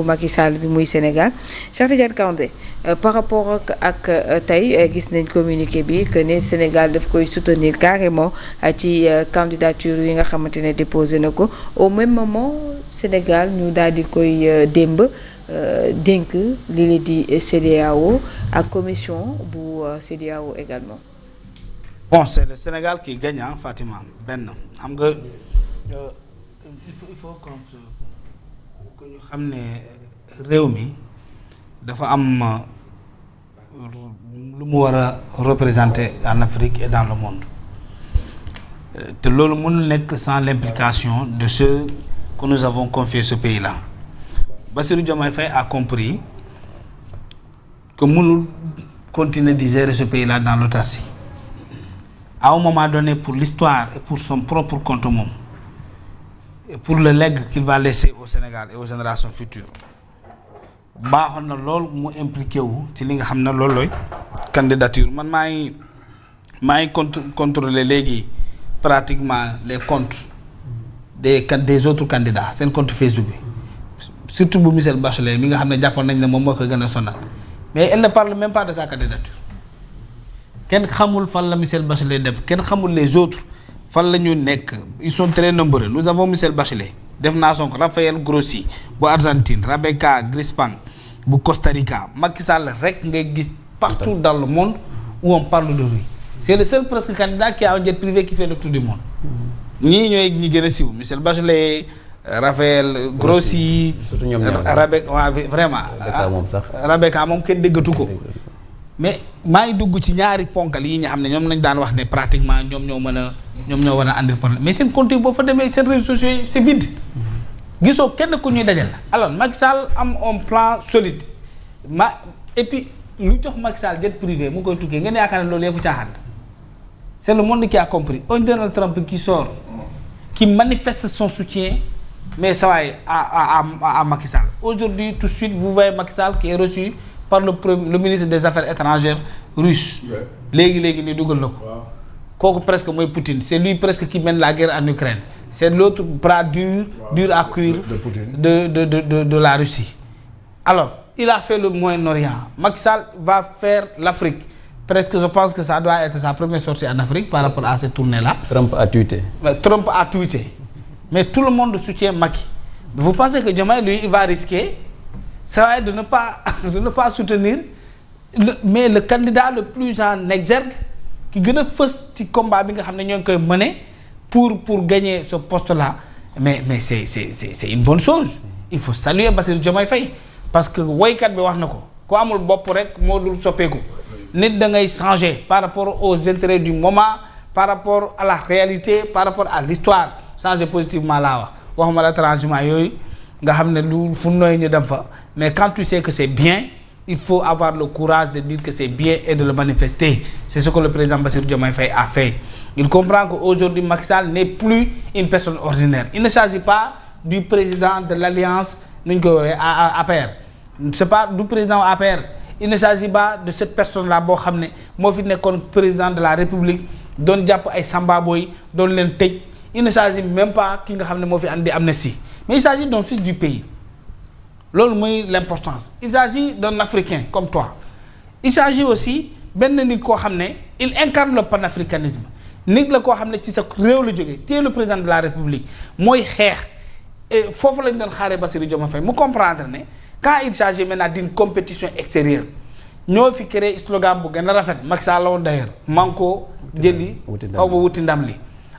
Macky Sall bi muy Sénégal Cheikh Tidiane Kandé par rapport ak tey gis nañ communiqué bi que ne Sénégal daf koy soutenir carrément ci candidature yi nga xamante ne déposé na ko au même moment Sénégal ñu daal di koy démb dénk li la di CEDEAO ak commission bu CEDEAO également. Bon, c'est le Sénégal qui gagne, Fatima. Ben, il faut que ñu xam ne réew mi dafa am lu mu war a représenter en Afrique et dans le monde te loolu mënul nekk sans l'implication de ceux que nous avons confié ce pays-là. Bassirou Diomaye Faye a compris que mënul continuer de gérer ce pays-là dans l'autarcie. À un moment donné, pour l'histoire et pour son propre compte au monde, et pour le legs qu'il va laisser au Sénégal et aux générations futures, baaxoon na lool mu impliqué wu ci li nga xam ne loolu looy candidature. Man maa ngi contrôler léegi pratiquement les comptes des autres candidats seen compte Facebook bi surtout bu Michel Bachelet mi nga xam ne jàppoon nañ ne moom moo ko gën a sonal mais elle ne parle même pas de sa candidature. Kenn xamul fan la Michel Bachelet dem kenn xamul les autres fan la ñu nekk. Ils sont très nombreux. Nous avons Michel Bachelet def naa Sonko, Raphaël Grossi bu Argentine, Rebecca Grispan bu Costa Rica, Macky Sall rek ngay gis partout dans le monde où on parle de lui. C'est le seul presque candidat qui a un jet privé qui fait le tour du monde. ñii ñooy ñi gën a siiw Michel Bachelet, Raphaël Grossi, Rebecca waaw vraiment. Rebecca moom kenn déggatu ko. Mais maa ngi dugg ci ñaari ponkal yi nga xam ne ñoom lañ daan wax ne pratiquement ñoom ñoo war a andil problème mais seen compte boo fa demee seen réseaux sociaux yi c'est vide gisoo kenn ku ñuy dajal. Alors Macky Sall am un plan solide et puis lu jox Macky Sall jet privé mu koy tukkee ngeen yaakaar ne loolu yëfu caaxaan. C'est le monde qui a compris. Un Donald Trump qui sort qui manifeste son soutien mais ça va à Macky Sall. Aujourd'hui tout de suite vous voyez Macky Sall qui est reçu par le ministre des Affaires étrangères russe. léegi ni dugal na ko. kooku presque mooy Poutine c'est lui presque qui mène la guerre en Ukraine. C'est l'autre bras dur à cuire de la Russie. Alors il a fait le Moyen-Orient. Macky Sall va faire l'Afrique. Presque je pense que ça doit être sa première sortie en Afrique par rapport à cette tournée-là. Trump a tweeté. Mais tout le monde soutient Macky. Vous pensez que Diomaye lui il va risquer ça va être de ne pas soutenir le candidat le plus en exergue qui gën a fës ci combat bi nga xam ne ñoo ngi koy mener pour gagner ce poste-là mais c'est une bonne chose. Il faut saluer Bassirou Diomaye Faye parce que woykat bi wax na ko ku amul bopp rek moo dul soppeeku nit da ngay changer par rapport aux intérêts du moment, par rapport à la réalité, par rapport à l'histoire. Changer positivement là waxuma la transhumance yooyu nga xam ne lu fu nooy ñu dem fa mais quand tu sais que c'est bien il faut avoir le courage de dire que c'est bien et de le manifester. C'est ce que le président Bassirou Diomaye Faye a fait. Il comprend qu'aujourd'hui Macky Sall n'est plus une personne ordinaire. Il ne s'agit pas du président de l'alliance nuñ ko woowee APR. C'est pas du président APR. Il ne s'agit pas de cette personne-là boo xam ne moo fi nekkoon président de la République doon jàpp ay Samba Boy doon leen tëj. Il ne s'agit même pas ki nga xam ne moo fi andi amnistie mais il s'agit d'un fils du pays. Loolu mooy l'importance. Il s'agit d'un Africain comme toi. Il s'agit aussi benn nit koo xam ne il incarne le panafricanisme nit la koo xam ne ci sa réew la jógee te le président de la République mooy xeex foofu lañ doon xaaree Bassirou Diomaye Faye mu comprendre ne quand il s'agit maintenant d'une compétition extérieure ñoo fi créé slogan bu gën a rafet Macky Sall la woon d'ailleurs man ko jëli xaw ma wuti ndam li.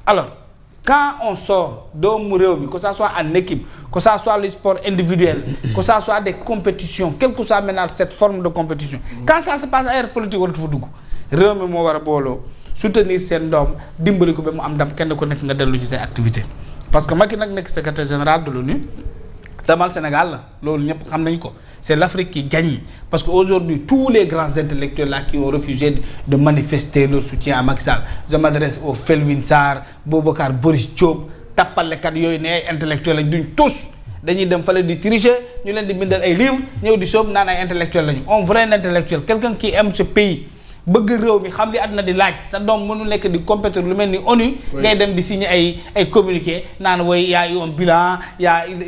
Alors quand on sort doomu réew mi que ça soit en équipe que ça soit le sport individuel que ça soit des compétitions quelle que soit maintenant cette forme de compétition quand ça se passe ailleurs politique waratu fa dugg réew mi moo war a booloo soutenir seen doom dimbali ko ba mu am ndam kenn ku nekk nga dellu ci say activités parce que Macky nag nekk secrétaire général de l'ONU demal Sénégal la loolu ñëpp xam nañ ko c'est l'Afrique qui gagne parce que aujourd'hui tous les grands intellectuels là qui ont refusé de manifester leur soutien à Macky Sall je m'adresse au Felwine Sarr Boubacar Boris Diop tappalekat yooyu ne ay intellectuels lañ duñ tous dañuy dem fale di tricher ñu leen di bindal ay livres ñëw di soob naan ay intellectuels lañu un vrai intellectuel quelqu'un qui aime ce pays bëgg réew mi xam li àdduna di laaj sa doom mënul nekk di compétir lu mel ni ONU. ngay dem di signer ay communiqué naan woy y a eu un bilan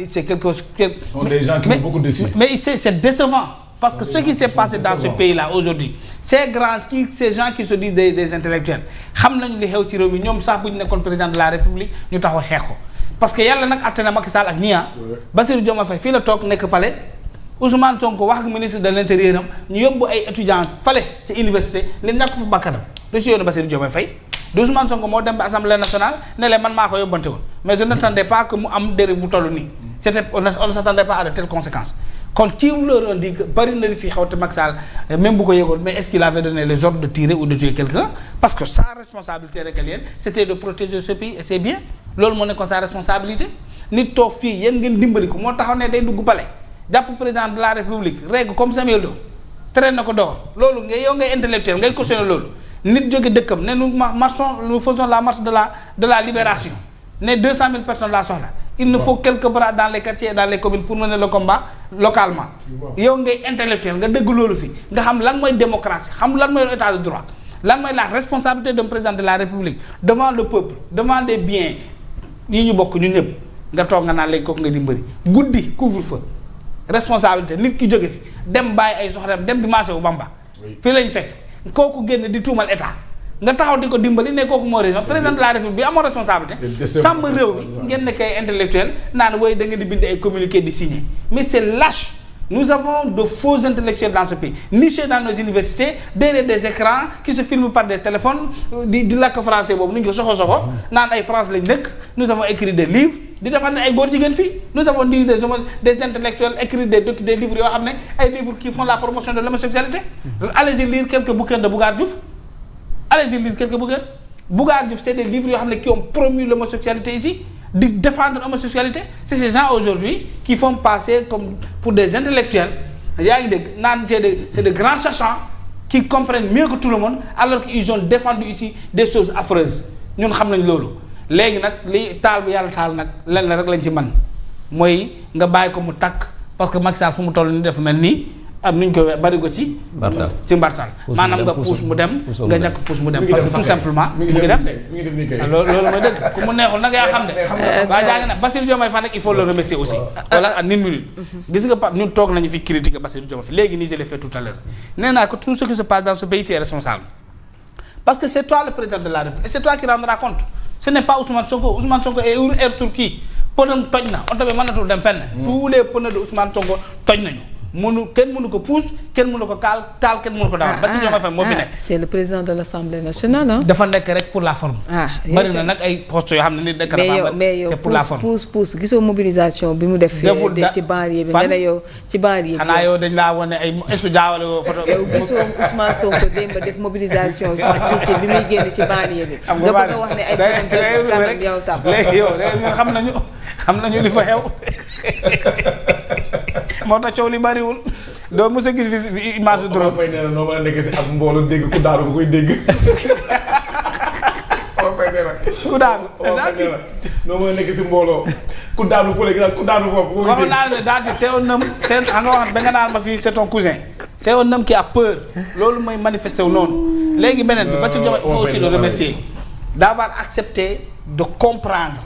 c'est quelque chose. Ce sont des gens qui m'ont beaucoup déçu. mais c'est décevant. Parce que ce qui s'est passé dans ce pays-là aujourd'hui ces gens qui se disent des intellectuels xam nañu li xew ci réew mi ñoom sax bu ñu nekkoon président de la République ñu taxaw xeex ko parce que yàlla nag atte na Macky Sall ak ñia Bassirou Diomaye Faye fii la toog nekk palais Ousmane Sonko wax ak ministre de l'intérieur am ñu yóbbu ay étudiants fale ci université leen ñàkk fa bakkanam lu si yoonu Bassirou Diomaye Faye de Ousmane Sonko moo dem ba assemblée nationale ne leen man maa ko yóbbante woon mais je n'attendais pas que mu am dérive bu toll nii on ne s'attendait pas à de telles conséquences kon qui leur ont dit que bari na li fi xaw te Macky Sall même bu ko yëgoon mais est-ce qu'il avait donné les ordres de tirer ou de tuer quelqu'un parce que sa responsabilité régalienne c'était de protéger ce pays et ses biens loolu moo nekkoon sa responsabilité nit toog fii yéen ngeen dimbali ko moo taxaw ne day dugg palais jàpp président de la République règle comme Samuel Doe traîne na ko dehors loolu nga yow ngay intellectuel ngay cautionner loolu nit jóge dëkkam ne nous faisons la marche de la libération ne 200 000 personnes laa soxla il nous faut quelques bras dans les quartiers et dans les communes pour mener le combat localement yow ngay intellectuel nga dëgg loolu fi nga xam lan mooy démocratie xam lan mooy état de droit lan mooy la responsabilité d'un président de la République devant le peuple devant les biens yi ñu bokk ñun ñëpp nga toog nga naan léegi kooku nga dimbali guddi couvre-feu responsabilité nit ki jóge fi dem bàyyi ay soxlam dem di marché bu Bamba fii lañ fekk kooku génn di tuumal état nga taxaw di ko dimbali ne kooku moo raison président de la République bi amoo responsabilité sàmm réew mi ngeen nekk ay intellectuel naan wooy da ngeen di bind ay communiqué di signer mais c'est lâche nous avons de faux intellectuels dans ce pays nichés dans nos universités derrière des écrans qui se filment par des téléphones di làkk français boobu nu ñu ko soxo naan ay France lañ nekk nous avons écrit des livres di defar ne ay góor jigéen fii nous avons dit des intellectuels écrit des livres yoo xam ne ay livres qui font la promotion de l'homosexualité allez-y lire quelques bouquins de Bougar Diouf allez-y lire quelques bouquins Bougar Diouf c'est des livres yoo xam ne qui ont promu l'homosexualité ici di défendre l'homosexualité c'est ces gens aujourd'hui qui font passer comme pour des intellectuels yaa ngi dégg naan c'est de grands sachants qui comprennent mieux que tout le monde alors qu'ils ont défendu ici des choses affreuses ñun xam nañ loolu léegi nag li taal bi yàlla taal nag lenn rek lañ ci mën mooy nga bàyyi ko mu takk parce que Macky Sall fu mu toll nii dafa mel nii am nuñ ko bari ko ci mbartal maanaam nga pousse mu dem nga ñàkk pousse mu dem parce que tout simplement mu ngi dem loolu mooy dëgg ku mu neexul nag yaa xam ne waa jaa ngi na Bassirou Diomaye Faye nag il faut le remercier aussi voilà en une minute gis nga ñun toog nañu fi critiquer Bassirou Diomaye Faye léegi nii je l'ai fait tout à l'heure nee naa que tout ce qui se passe dans ce pays tu es responsable parce que c'est toi le président de la République et c'est toi qui rendras compte ce n'est pas Ousmane Sonko est air Turquie pneu toj na oto bi mënatul dem fenn tous les pneus de Ousmane Sonko toj nañu kenn mënu ko pousse kenn mënu ko taal kenn mënu ko dawal Bassirou Diomaye Faye moo fi nekk c'est le président de l'Assemblée nationale ah. dafa nekk rek pour la forme. bari na nag ay postes yoo xam ne nit nekk na mais yow c'est pour la forme. pousse gisoo mobilisation bi mu def. ci banlieue bi nga ne yow ci banlieue bi. xanaa yow dañ laa wane ay est-ce que jaawale woo photo. yow gisoo Ousmane Sonko démb def mobilisation ci bi muy génn ci banlieue bi. nga bëgg a wax ne ay kanam yow tam. léegi yow ñun xam nañu li fa xew moo tax coow li bariwul doo mos a gis fi image drone. fay nee na noo mën a nekk si ab mbooloo dégg ku daanu nga koy dégg. ku daanu noo mën a nekk si mbooloo ku daanu fële ku daanu foofu. waxoon naa ne daal c'est un homme c'est nga wax ba nga naan ma fii c'est ton cousin c'est un homme qui a peur loolu mooy manifester wu noonu léegi beneen bi Bassirou Diomaye il faut aussi le remercier d'avoir accepté de comprendre